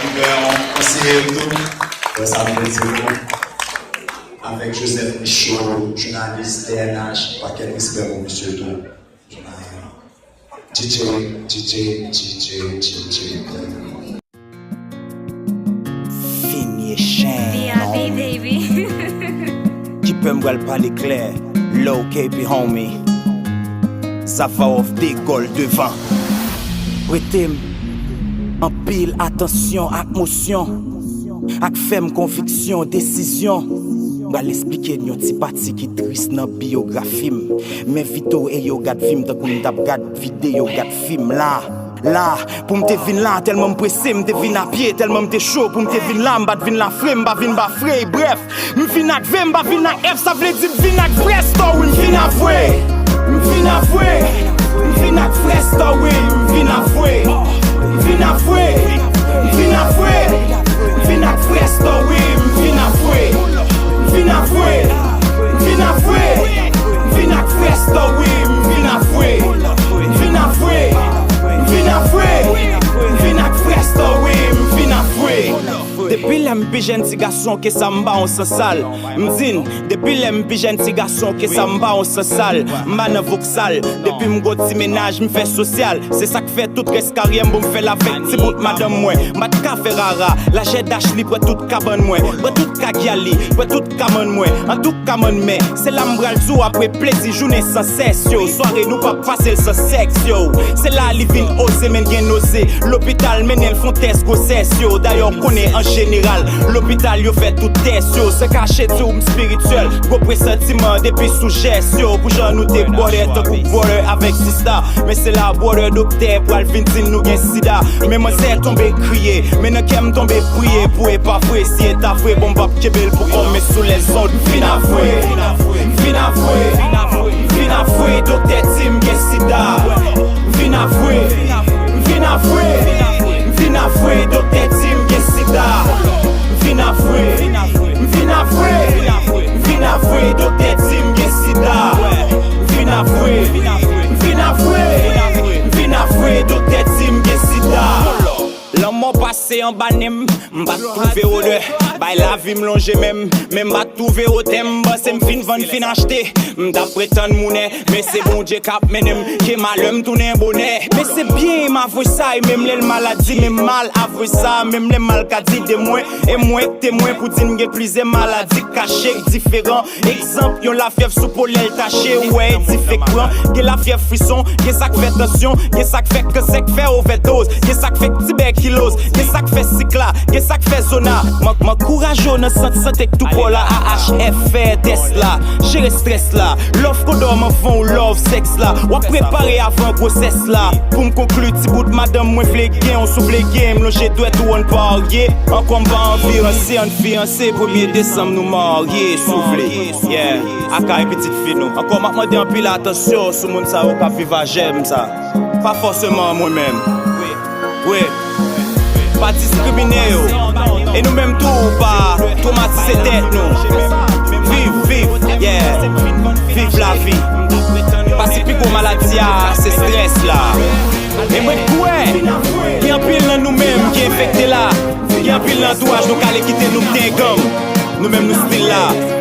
On s'est tout, ça me dit avec Joseph Michaud, journaliste TNH, paquet respect mon monsieur tout. DJ. Fini chaîne. B.I.B. baby. Qui peut me parler clair? Low KP homie. Ça va off d'école devant. Prêtez en pile attention ak motion. Ak femme conviction, décision. Va l'expliquer yon ti parti qui triste dans biographie. Mais vito et yo gade film tant qu'on t'a gade vidéo gade film là. Là, pour m'te vin là, tellement m'pressé, m'te vin à pied, tellement m'te chaud, pour m'te vin là, m'bat vin la frame, m'ba vin ba fray, bref, m'vin ak V, m'ba vin ak F, ça veut dire vin ak presto, oui, m'vin avoué, m'vin avoué, m'vin ak presto, oui, m'vin avoué, m'vin avoué, m'vin avoué, m'vin ak presto, oui, m'vin avoué, m'vin avoué, m'vin avoué, m'vin ak presto, oui, m'vin avoué, m'vin avoué. Vina presto, oui, vina fwe. Depuis l'em pi jen ti garçon que ça m'ba on se sale. M'dine, depuis l'em pi jen ti garçon que ça m'ba on se sale. M'an voxal, depuis m'go ti ménage m'fait social. C'est ça que fait toute reste carrière pour m'fait la fête. C'est pour madame moi, mat café rara. La jet d'Ashley pour toute cabane moi, pour toute kagiali, pour toute camon moi. En tout camon mais, c'est la m'bral tout après plaisir journée sans cesse yo. Soirée nous pas passer sans sexe yo. C'est là li vin osé men gen osé. L'hôpital men el font test grossesse yo. D'ailleurs connaît en général, l'hôpital yo fait tout test yo. Se caché tout spirituel, gros pressentiment depuis sous geste yo. Pour j'en nous te border, tant coup border avec sista. Mais c'est la border docteur pour alvin tin nous gen sida. Mais moi c'est tombé crier, mais ne kem tomber prier. Pour pas vrai si est avoué, bon bab kebel pour qu'on met sous les ondes. Vin avoué, vin avoué, vin avoué, docteur Tim gen sida. Vin avoué, vin avoué, vin avoué, docteur Tim gen sida. Vin avoué, vin avoué, vin avoué, docteur Tim gen sida. Vin avoué, vin avoué, vin avoué, docteur Tim gen sida. L'homme passé en banem, m'bat trouvé au deux. Bay la vie m'longe même m'bat trouvé au thème. C'est m'fin vendre, fin acheter. M'da prétendre mounet, mais c'est bon Dieu cap menem. Qui malum tourner bonnet. Mais c'est bien m'avouer ça, et même les maladies, même mal avouer ça. Même les mal qu'a dit de moi, et moi témoin pour dire m'gè plusieurs maladies cachées, différents. Exemple, yon la fièvre sous polel taché, ouais, différent. Y'a la fièvre frisson, y'a ça qui fait tension, y'a ça qui fait que c'est que fait overdose, y'a ça qui fait tuberculose, y'a ça qui fait cycla, y'a ça qui fait zona. Moi courageux dans santé que tout pour la AHF Tesla, gérer stress là, love qu'on dorme avant ou love sexe là, ou préparer avant grossesse là. Pour me conclure, petit bout de madame, moi flégué, on souffle game, l'on j'ai doué tout on parier. En combat, en fiancé, 1er décembre nous marier, souffler. Yeah, à une petite fille nous. Encore m'a demandé un pile attention, sur mon ça au cap viva j'aime ça. Pas forcément moi-même. Oui. Pas discriminer yo. Et nous même tout pas traumatiser tête nous. Vive, yeah. Vive la vie. Pas si plus gros maladie, c'est stress là. Et moi quoi? Qui en pile dans nous-mêmes qui infecté là. Qui en pile dans l'entourage nous calé quitter nous t'es gomme. Nous même nous style là.